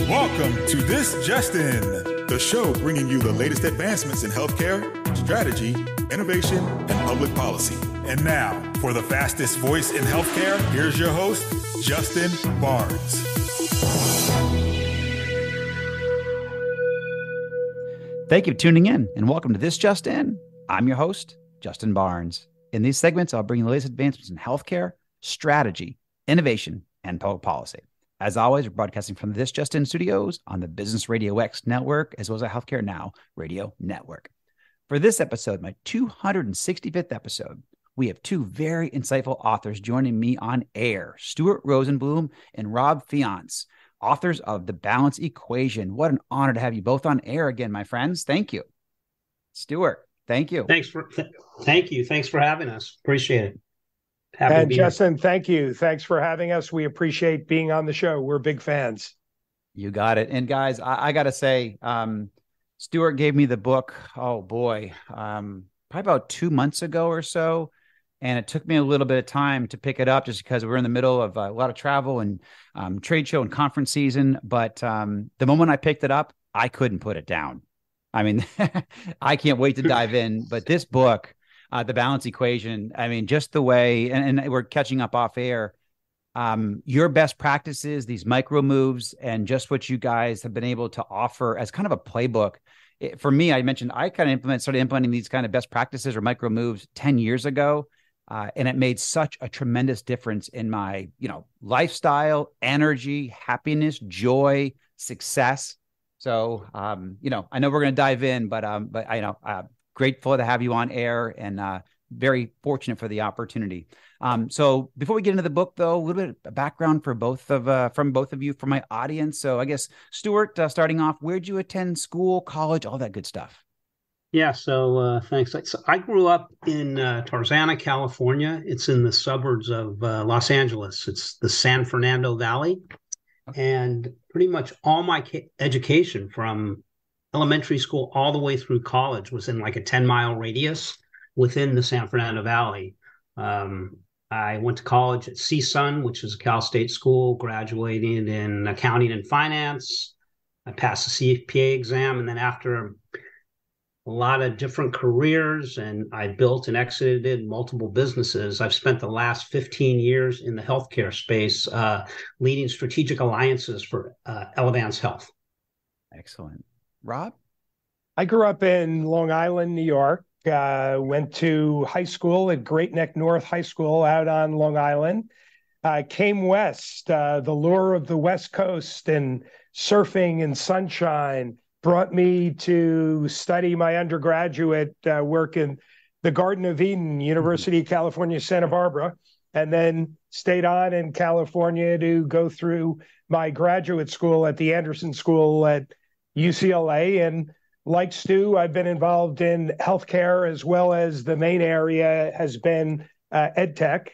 Welcome to This Just In, the show bringing you the latest advancements in healthcare, strategy, innovation, and public policy. And now, for the fastest voice in healthcare, here's your host, Justin Barnes. Thank you for tuning in, and welcome to This Just In. I'm your host, Justin Barnes. In these segments, I'll bring you the latest advancements in healthcare, strategy, innovation, and public policy. As always, we're broadcasting from the This Just In studios on the Business Radio X network, as well as the Healthcare Now radio network. For this episode, my 265th episode, we have two very insightful authors joining me on air, Stuart Rosenblum and Fiance, authors of The Balance Equation. What an honor to have you both on air again, my friends. Thank you. Stuart, thank you. Thank you. Thanks for having us. Appreciate it. And Justin, thank you. Thanks for having us. We appreciate being on the show. We're big fans. You got it. And guys, I got to say, Stuart gave me the book, probably about 2 months ago or so. And it took me a little bit of time to pick it up just because we're in the middle of a lot of travel and trade show and conference season. But the moment I picked it up, I couldn't put it down. I mean, I can't wait to dive in. But this book, The Balance Equation, I mean, just the way, and we're catching up off air, your best practices, these micro moves, and just what you guys have been able to offer as kind of a playbook. For me, I mentioned I kind of started implementing these kind of best practices or micro moves 10 years ago. And it made such a tremendous difference in my, lifestyle, energy, happiness, joy, success. So, I know we're going to dive in, but grateful to have you on air and very fortunate for the opportunity. So before we get into the book, though, a little bit of background for from both of you, for my audience. So I guess, Stuart, starting off, where'd you attend school, college, all that good stuff? Yeah, so thanks. So I grew up in Tarzana, California. It's in the suburbs of Los Angeles. It's the San Fernando Valley. Okay. And pretty much all my education from elementary school all the way through college was in like a 10-mile radius within the San Fernando Valley. I went to college at CSUN, which is a Cal State school, graduated in accounting and finance. I passed the CPA exam, and then after a lot of different careers, and I built and exited multiple businesses, I've spent the last 15 years in the healthcare space, leading strategic alliances for Elevance Health. Excellent. Rob? I grew up in Long Island, New York. Went to high school at Great Neck North High School out on Long Island. Came west. The lure of the West Coast and surfing and sunshine brought me to study my undergraduate work in the Garden of Eden, University of California, Santa Barbara, and then stayed on in California to go through my graduate school at the Anderson School at UCLA. And like Stu, I've been involved in healthcare, as well as the main area has been EdTech,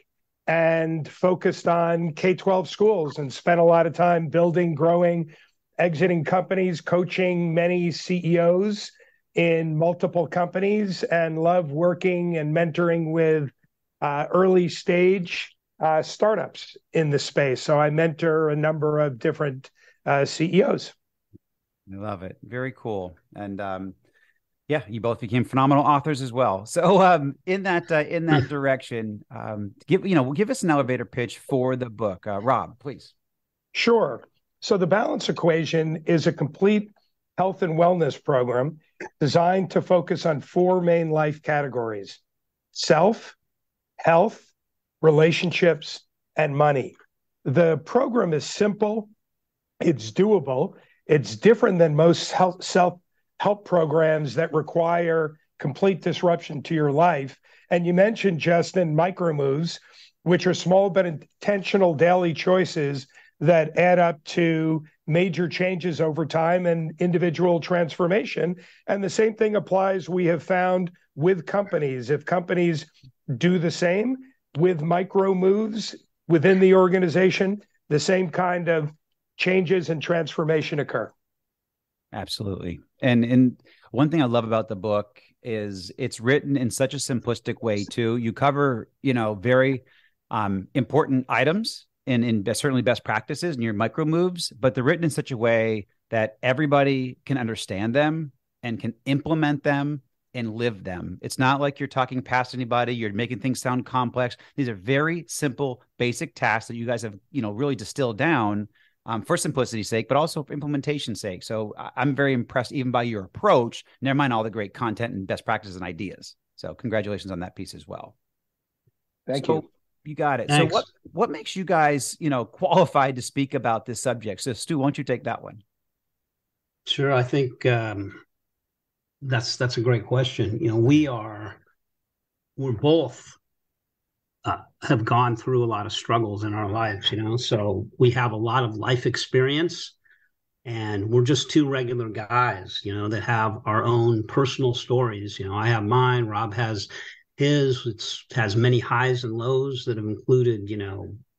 and focused on K-12 schools, and spent a lot of time building, growing, exiting companies, coaching many CEOs in multiple companies, and love working and mentoring with early stage startups in the space. So I mentor a number of different CEOs. I love it. Very cool. And you both became phenomenal authors as well. So in that direction, give us an elevator pitch for the book. Rob, please. Sure. So The Balance Equation is a complete health and wellness program designed to focus on four main life categories: self, health, relationships, and money. The program is simple, it's doable, it's different than most self-help programs that require complete disruption to your life. And you mentioned, Justin, micro moves, which are small but intentional daily choices that add up to major changes over time and individual transformation. And the same thing applies, we have found, with companies. If companies do the same with micro moves within the organization, the same kind of changes and transformation occur. Absolutely. And one thing I love about the book is it's written in such a simplistic way too. You cover, very important items certainly best practices and your micro moves, but they're written in such a way that everybody can understand them and can implement them and live them. It's not like you're talking past anybody. You're making things sound complex. These are very simple, basic tasks that you guys have, really distilled down for simplicity's sake, but also for implementation's sake. So I'm very impressed even by your approach, never mind all the great content and best practices and ideas. So congratulations on that piece as well. Thank you. You got it. Thanks. So what makes you guys, qualified to speak about this subject? So Stu, why don't you take that one? Sure. I think that's a great question. We're both have gone through a lot of struggles in our lives, so we have a lot of life experience, and we're just two regular guys, that have our own personal stories. I have mine, Rob has his. It has many highs and lows that have included,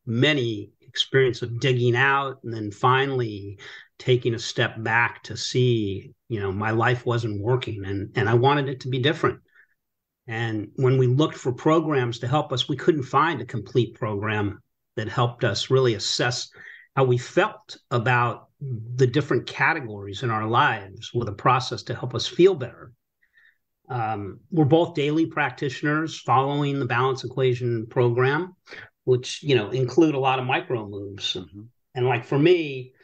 many experience of digging out and then finally taking a step back to see, my life wasn't working and I wanted it to be different. And when we looked for programs to help us, we couldn't find a complete program that helped us really assess how we felt about the different categories in our lives with a process to help us feel better. We're both daily practitioners following the balance equation program, which, include a lot of micro moves. Mm-hmm. And like for me,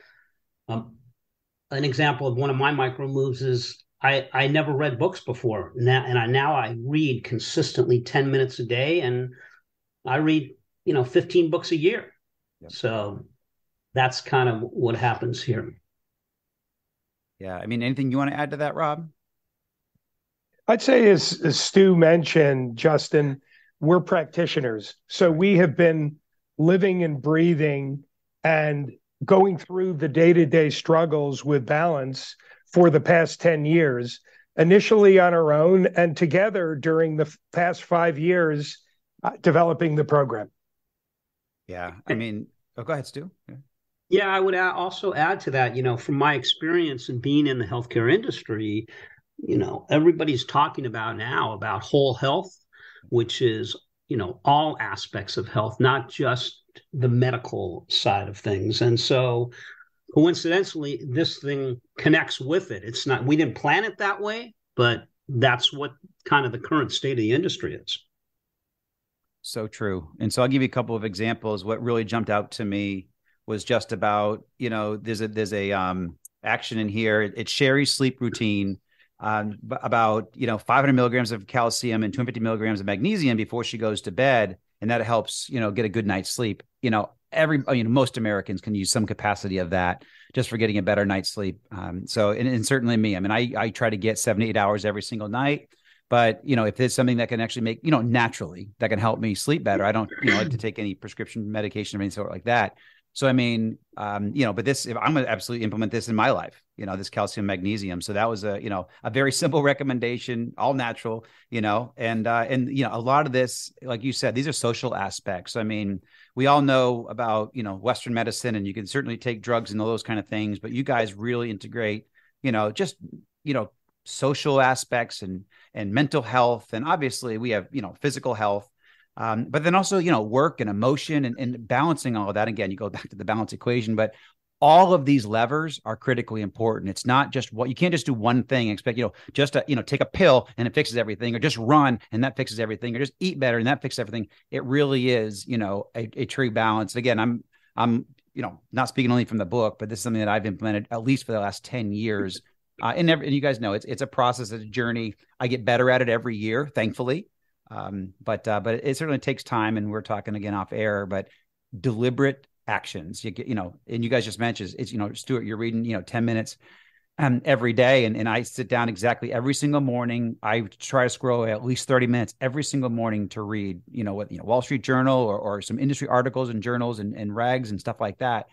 an example of one of my micro moves is I never read books before. Now I read consistently 10 minutes a day, and I read, 15 books a year. Yep. So that's kind of what happens here. Yeah. I mean, anything you want to add to that, Rob? I'd say as Stu mentioned, Justin, we're practitioners. So we have been living and breathing and going through the day-to-day struggles with balance for the past 10 years, initially on our own and together during the past 5 years developing the program. Yeah. I mean, go ahead, Stu. Yeah, I would also add to that, from my experience in being in the healthcare industry, everybody's talking about now about whole health, which is, all aspects of health, not just the medical side of things. And so coincidentally, this thing connects with it. It's not, we didn't plan it that way, but that's what kind of the current state of the industry is. So true. And so I'll give you a couple of examples. What really jumped out to me was just about, there's a action in here. It's Sherry's sleep routine, about, 500 milligrams of calcium and 250 milligrams of magnesium before she goes to bed. And that helps, get a good night's sleep. Most Americans can use some capacity of that just for getting a better night's sleep. And certainly me, I mean, I try to get 7 to 8 hours every single night, but if there's something that can actually make, naturally that can help me sleep better, I don't, like to take any prescription medication or anything sort like that. So, I mean, but this, if I'm going to absolutely implement this in my life, this calcium, magnesium. So that was a very simple recommendation, all natural, and a lot of this, like you said, these are social aspects. I mean, we all know about, Western medicine, and you can certainly take drugs and all those kind of things, but you guys really integrate, just, social aspects and mental health. And obviously we have, physical health. But then also, work and emotion and balancing all of that. Again, you go back to the balance equation, but all of these levers are critically important. It's not just you can't just do one thing and expect, just to, take a pill and it fixes everything, or just run and that fixes everything, or just eat better and that fixes everything. It really is, a true balance. Again, I'm, not speaking only from the book, but this is something that I've implemented at least for the last 10 years. And you guys know it's a process, it's a journey. I get better at it every year, thankfully. But it certainly takes time, and we're talking again off air, but deliberate actions, and you guys just mentioned it's, Stuart, you're reading, 10 minutes, every day. And I sit down exactly every single morning. I try to scroll at least 30 minutes every single morning to read, Wall Street Journal or some industry articles and journals and rags and stuff like that.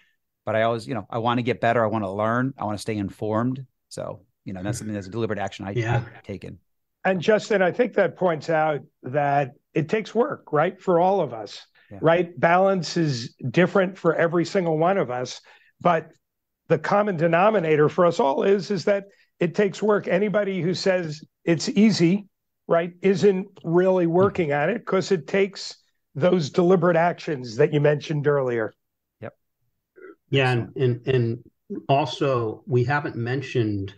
But I always, I want to get better. I want to learn. I want to stay informed. So, that's something that's a deliberate action I've taken. And Justin, I think that points out that it takes work, right? For all of us, right? Balance is different for every single one of us, but the common denominator for us all is that it takes work. Anybody who says it's easy, right, isn't really working at it, because it takes those deliberate actions that you mentioned earlier. Yeah, Excellent. and also we haven't mentioned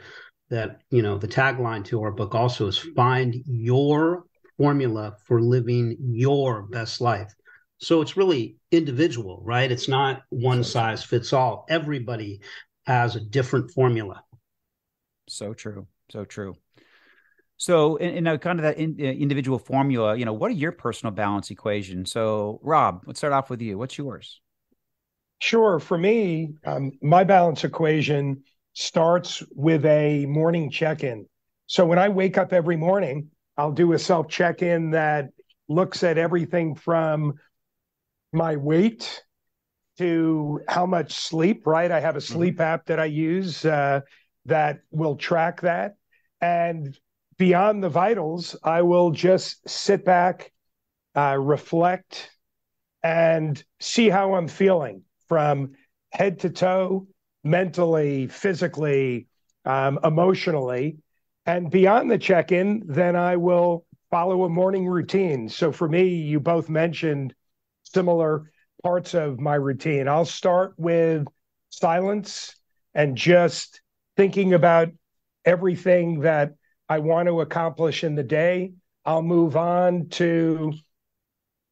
that, the tagline to our book also is find your formula for living your best life. So it's really individual, right? It's not one So true. size fits all. Everybody has a different formula. So true. So true. So, in kind of that individual formula, what are your personal balance equations? So, Rob, let's start off with you. What's yours? Sure. For me, my balance equation starts with a morning check-in. So when I wake up every morning, I'll do a self check-in that looks at everything from my weight to how much sleep, right? I have a sleep app that I use that will track that. And beyond the vitals, I will just sit back, reflect, and see how I'm feeling from head to toe, mentally, physically, emotionally. And beyond the check in, then I will follow a morning routine. So for me, you both mentioned similar parts of my routine. I'll start with silence and just thinking about everything that I want to accomplish in the day. I'll move on to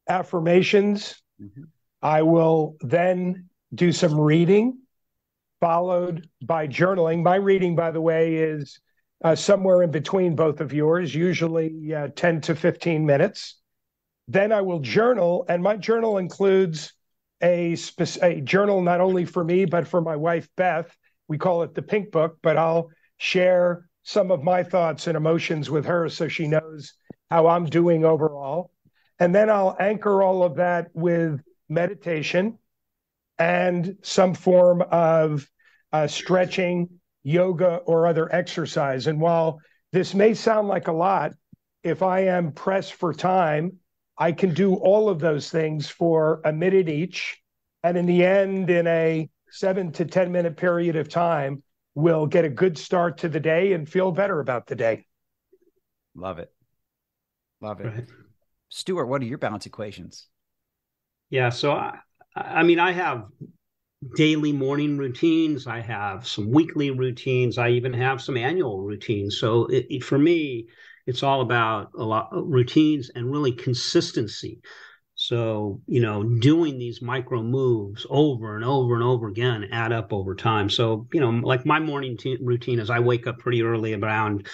affirmations. Mm-hmm. I will then do some reading, followed by journaling. My reading, by the way, is somewhere in between both of yours, usually 10 to 15 minutes. Then I will journal, and my journal includes a journal not only for me, but for my wife, Beth. We call it the Pink Book, but I'll share some of my thoughts and emotions with her so she knows how I'm doing overall. And then I'll anchor all of that with meditation and some form of stretching, yoga, or other exercise. And while this may sound like a lot, if I am pressed for time, I can do all of those things for a minute each. And in the end, in a 7 to 10 minute period of time, we'll get a good start to the day and feel better about the day. Love it. Love it. Right. Stuart, what are your balance equations? Yeah, so I have daily morning routines. I have some weekly routines. I even have some annual routines. So for me, it's all about a lot of routines and really consistency. So, doing these micro moves over and over and over again add up over time. So, like my morning routine is I wake up pretty early, around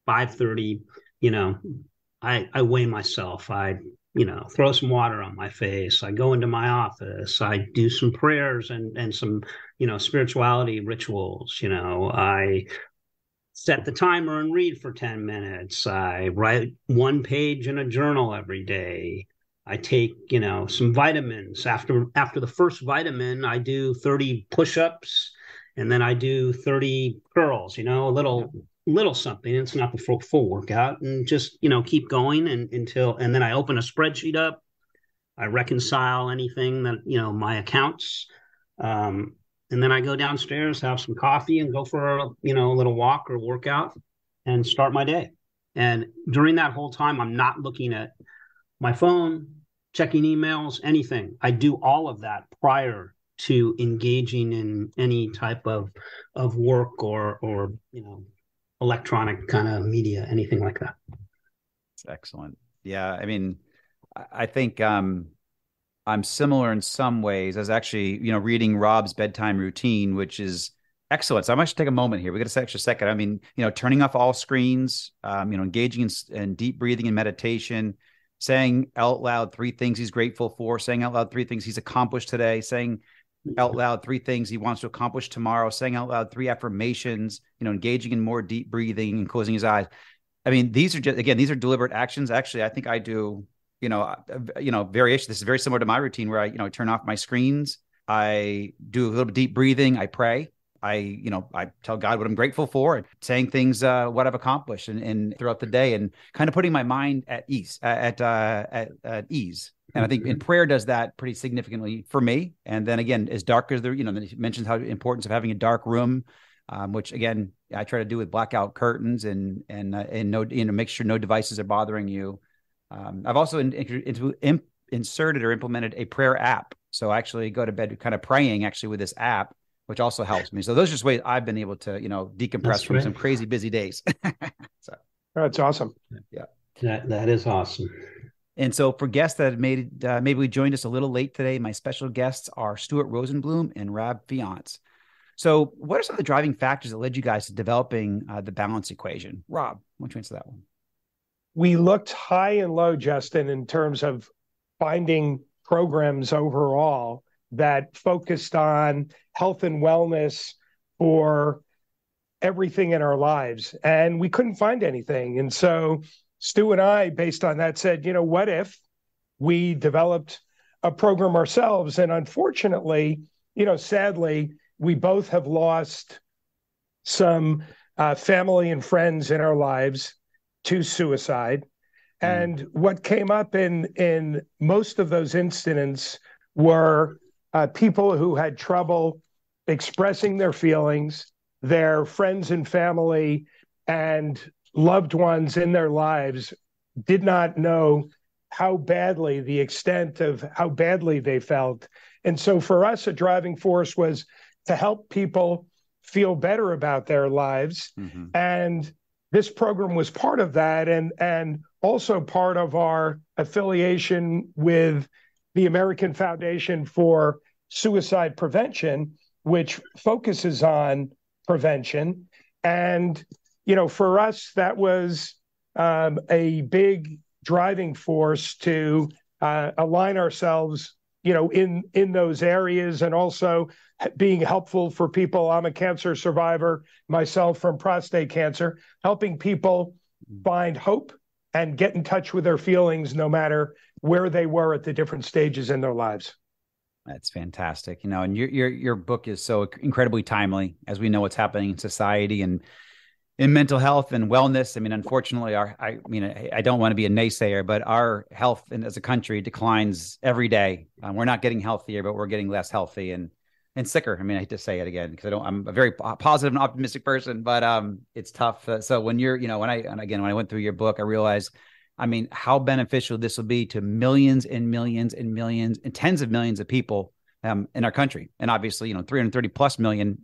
5:30. I weigh myself. I throw some water on my face. I go into my office. I do some prayers and some, spirituality rituals. I set the timer and read for 10 minutes. I write one page in a journal every day. I take, some vitamins. After the first vitamin, I do 30 push-ups, and then I do 30 curls, a little something. It's not the full workout, and just, keep going and then I open a spreadsheet up. I reconcile anything that, my accounts. And then I go downstairs, have some coffee, and go for a little walk or workout and start my day. And during that whole time, I'm not looking at my phone, checking emails, anything. I do all of that prior to engaging in any type of work or electronic kind of media, anything like that. It's excellent. Yeah, I mean, I think I'm similar in some ways. I was actually, reading Rob's bedtime routine, which is excellent. So I'm actually take a moment here. We got a extra second. I mean, turning off all screens, engaging in deep breathing and meditation, saying out loud 3 things he's grateful for, saying out loud 3 things he's accomplished today, saying out loud 3 things he wants to accomplish tomorrow, saying out loud 3 affirmations, engaging in more deep breathing and closing his eyes. I mean, these are these are deliberate actions. Actually, I think I do, variation. This is very similar to my routine where I turn off my screens. I do a little bit deep breathing. I pray. I tell God what I'm grateful for and saying things, what I've accomplished and throughout the day and kind of putting my mind at ease, at ease. And I think in prayer does that pretty significantly for me. And then again, as dark as it mentions how importance of having a dark room, which again, I try to do with blackout curtains and no, make sure no devices are bothering you. I've also inserted or implemented a prayer app So I actually go to bed kind of praying actually with this app, which also helps me. So those are just ways I've been able to, decompress from some crazy busy days. So that's awesome. Yeah. That is awesome. And so for guests that have maybe joined us a little late today, my special guests are Stuart Rosenblum and Fiance. So what are some of the driving factors that led you guys to developing the balance equation? Rob, why don't you answer that one? We looked high and low, Justin, in terms of finding programs overall that focused on health and wellness for everything in our lives. And we couldn't find anything. And so Stu and I, based on that, said, what if we developed a program ourselves? And unfortunately, sadly, we both have lost some family and friends in our lives to suicide. And what came up in most of those incidents were people who had trouble expressing their feelings, their friends and family and loved ones in their lives did not know the extent of how badly they felt. And so for us, a driving force was to help people feel better about their lives. Mm-hmm. And this program was part of that, and also part of our affiliation with the American Foundation for Suicide Prevention, which focuses on prevention. And, for us, that was a big driving force to align ourselves, in those areas, and also being helpful for people. I'm a cancer survivor myself from prostate cancer, helping people find hope and get in touch with their feelings no matter where they were at the different stages in their lives. That's fantastic. And your book is so incredibly timely as we know what's happening in society and in mental health and wellness. I mean, unfortunately, I don't want to be a naysayer, but our health as a country declines every day. We're not getting healthier, but we're getting less healthy and sicker. I mean, I hate to say it again because I'm a very positive and optimistic person, but it's tough. So when when I went through your book, I realized, how beneficial this will be to millions and millions and millions and tens of millions of people in our country. And obviously, 330 plus million,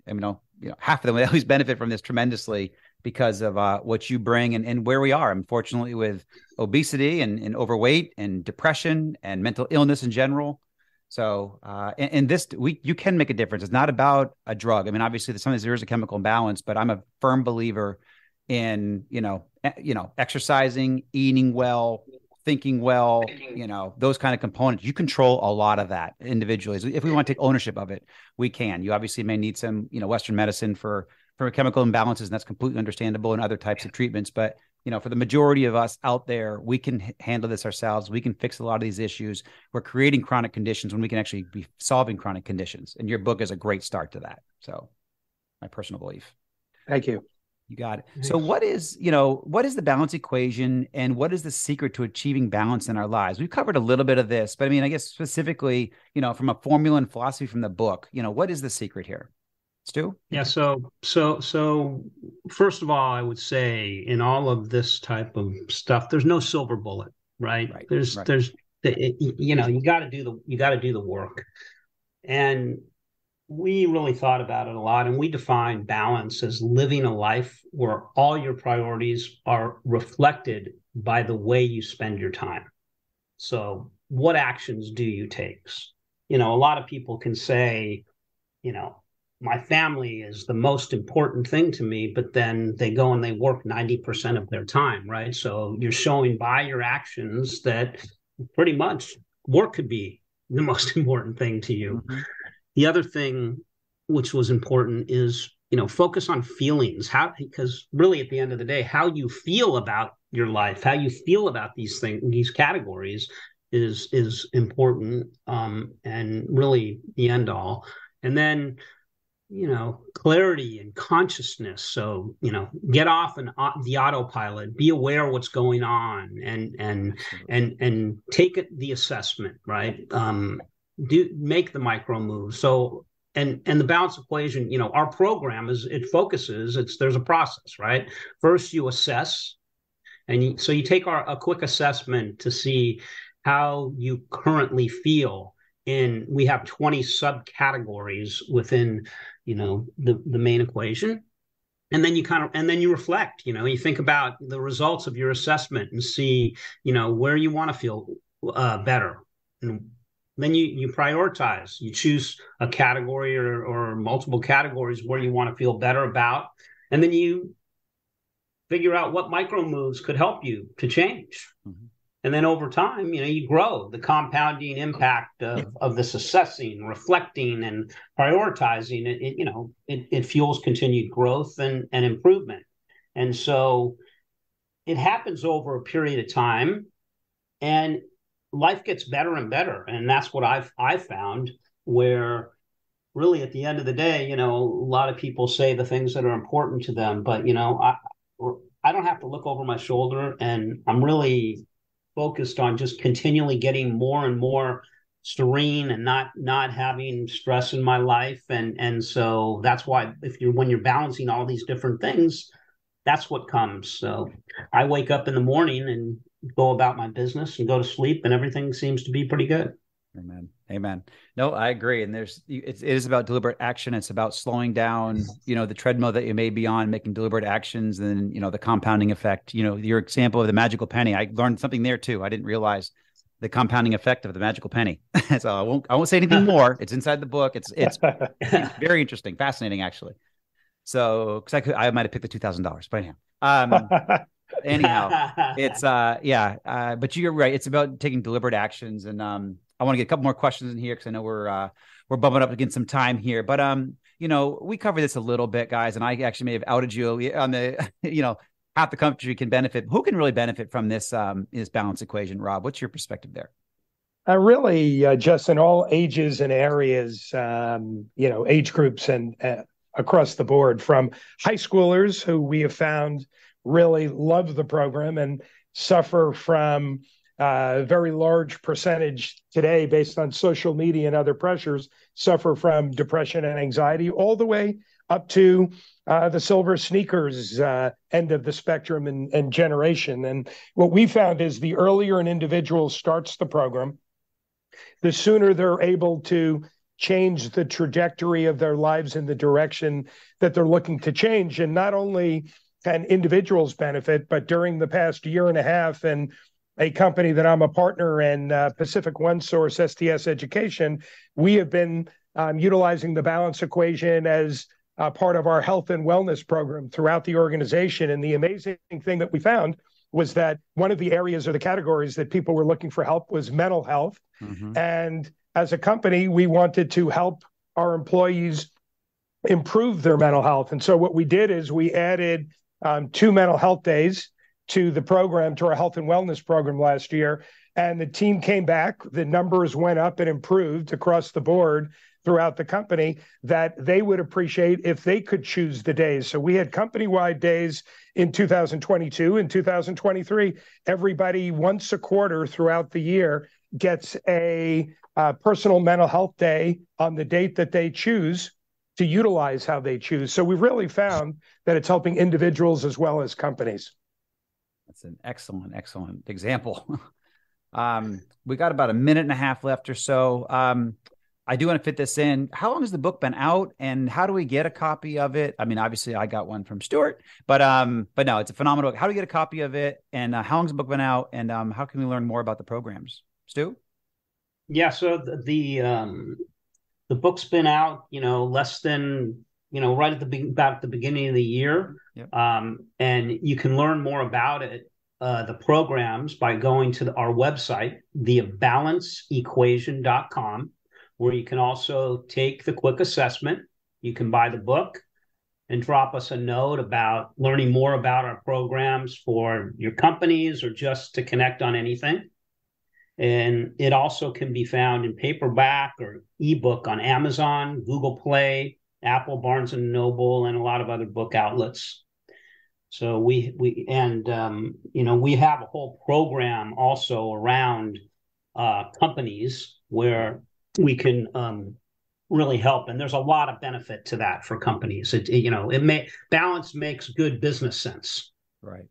half of them will at least benefit from this tremendously because of what you bring and where we are, unfortunately, with obesity and overweight and depression and mental illness in general. So, you can make a difference. It's not about a drug. Obviously sometimes there is a chemical imbalance, but I'm a firm believer in, exercising, eating well, thinking well, those kind of components. You control a lot of that individually. So if we want to take ownership of it, we can. You obviously may need some, Western medicine for chemical imbalances, and that's completely understandable, and other types of treatments. But, for the majority of us out there, we can handle this ourselves. We can fix a lot of these issues. We're creating chronic conditions when we can actually be solving chronic conditions. And your book is a great start to that. So my personal belief. Thank you. You got it. So what is the balance equation, and what is the secret to achieving balance in our lives? We've covered a little bit of this, but I guess specifically, from a formula and philosophy from the book, what is the secret here? Stu? Yeah. So first of all, I would say in all of this type of stuff, there's no silver bullet, right? There's you got to do the work. And we really thought about it a lot, and we define balance as living a life where all your priorities are reflected by the way you spend your time. So what actions do you take? A lot of people can say, my family is the most important thing to me, but then they go and they work 90% of their time, right? So you're showing by your actions that pretty much work could be the most important thing to you. Mm-hmm. The other thing which was important is, focus on feelings. Because really at the end of the day, how you feel about your life, how you feel about these things, these categories is important, and really the end all. And then, clarity and consciousness. So, get off the autopilot, be aware of what's going on, and take the assessment, right? Make the micro moves. So, and the balance equation, our program there's a process, right? First you assess, and so you take a quick assessment to see how you currently feel. we have 20 subcategories within, the main equation. And then you reflect, you think about the results of your assessment and see, where you want to feel better. And then you prioritize, you choose a category or multiple categories where you want to feel better about. And then you figure out what micro moves could help you to change. Mm-hmm. And then over time, you grow the compounding impact of this assessing, reflecting, and prioritizing. It fuels continued growth and improvement. And so it happens over a period of time, and life gets better and better. And that's what I've found, where really at the end of the day, a lot of people say the things that are important to them, but I don't have to look over my shoulder, and I'm really focused on just continually getting more and more serene and not having stress in my life. And so that's why when you're balancing all these different things, that's what comes. So I wake up in the morning and go about my business and go to sleep, and everything seems to be pretty good. Amen. No, I agree. And it is about deliberate action. It's about slowing down, the treadmill that you may be on, making deliberate actions, and then, the compounding effect. Your example of the magical penny, I learned something there too. I didn't realize the compounding effect of the magical penny. So I won't say anything more. It's inside the book. It's very interesting, fascinating, actually. So, because I might have picked the $2,000, but anyhow, it's but you're right. It's about taking deliberate actions, and I want to get a couple more questions in here because I know we're bumping up against some time here. But we covered this a little bit, guys, and I actually may have outed you on the half the country can benefit. Who can really benefit from this balance equation? Rob, what's your perspective there? Really, just in all ages and areas, age groups and across the board, from high schoolers who we have found really love the program and suffer from a very large percentage today, based on social media and other pressures, suffer from depression and anxiety, all the way up to the silver sneakers end of the spectrum and generation. And what we found is the earlier an individual starts the program, the sooner they're able to change the trajectory of their lives in the direction that they're looking to change. And not only can individuals benefit, but during the past year and a half, and a company that I'm a partner in, Pacific One Source STS Education, we have been utilizing the balance equation as part of our health and wellness program throughout the organization. And the amazing thing that we found was that one of the areas or the categories that people were looking for help was mental health. Mm-hmm. And as a company, we wanted to help our employees improve their mental health. And so what we did is we added 2 mental health days to the program, to our health and wellness program last year. And the team came back, the numbers went up and improved across the board throughout the company, that they would appreciate if they could choose the days. So we had company-wide days in 2022. In 2023, everybody once a quarter throughout the year gets a personal mental health day on the date that they choose to utilize how they choose. So we've really found that it's helping individuals as well as companies. That's an excellent example. We got about a minute and a half left or so. I do want to fit this in. How long has the book been out, and how do we get a copy of it? I mean, obviously I got one from Stuart, but no, it's a phenomenal book. How do we get a copy of it, and how long has the book been out, and how can we learn more about the programs? Stu? Yeah, so the book's been out, less than, right at about the beginning of the year. Yep. And you can learn more about it, the programs, by going to our website, thebalanceequation.com, where you can also take the quick assessment. You can buy the book and drop us a note about learning more about our programs for your companies or just to connect on anything. And it also can be found in paperback or ebook on Amazon, Google Play, Apple, Barnes and Noble, and a lot of other book outlets. So we have a whole program also around companies where we can really help, and there's a lot of benefit to that for companies. Balance makes good business sense. Right.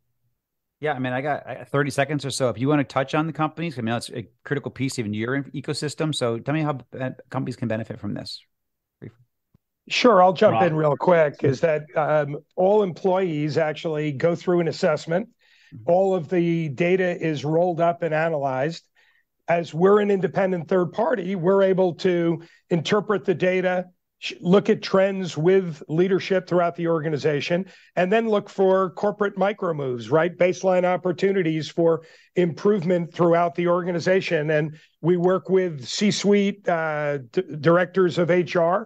Yeah, I mean, I got 30 seconds or so. If you want to touch on the companies, I mean, that's a critical piece of your ecosystem. So tell me how companies can benefit from this. Sure, I'll jump in real quick. Is that all employees actually go through an assessment. All of the data is rolled up and analyzed. As we're an independent third party, we're able to interpret the data, look at trends with leadership throughout the organization, and then look for corporate micro moves, right? Baseline opportunities for improvement throughout the organization. And we work with C-suite directors of HR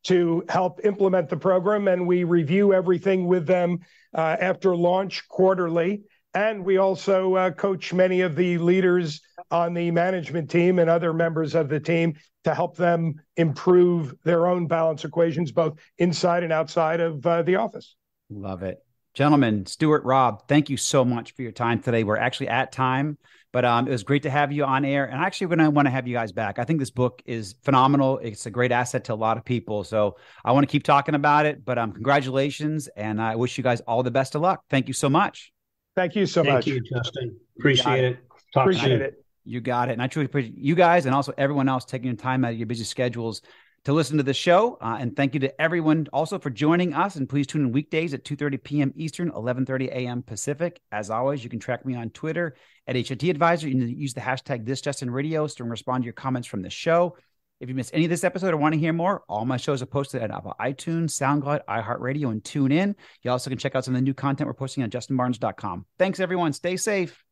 to help implement the program, and we review everything with them after launch quarterly. And we also coach many of the leaders on the management team and other members of the team to help them improve their own balance equations, both inside and outside of the office. Love it. Gentlemen, Stuart, Rob, thank you so much for your time today. We're actually at time, but it was great to have you on air. And actually, we're going to want to have you guys back. I think this book is phenomenal. It's a great asset to a lot of people. So I want to keep talking about it, but congratulations. And I wish you guys all the best of luck. Thank you so much. Thank you so much. Thank you, Justin. Appreciate it. Appreciate it. You got it. And I truly appreciate you guys and also everyone else taking time out of your busy schedules to listen to the show. And thank you to everyone also for joining us. And please tune in weekdays at 2:30 p.m. Eastern, 11:30 a.m. Pacific. As always, you can track me on Twitter at HIT Advisor. You can use the hashtag ThisJustinRadio to respond to your comments from the show. If you missed any of this episode or want to hear more, all my shows are posted at iTunes, SoundCloud, iHeartRadio, and TuneIn. You also can check out some of the new content we're posting on justinbarnes.com. Thanks, everyone. Stay safe.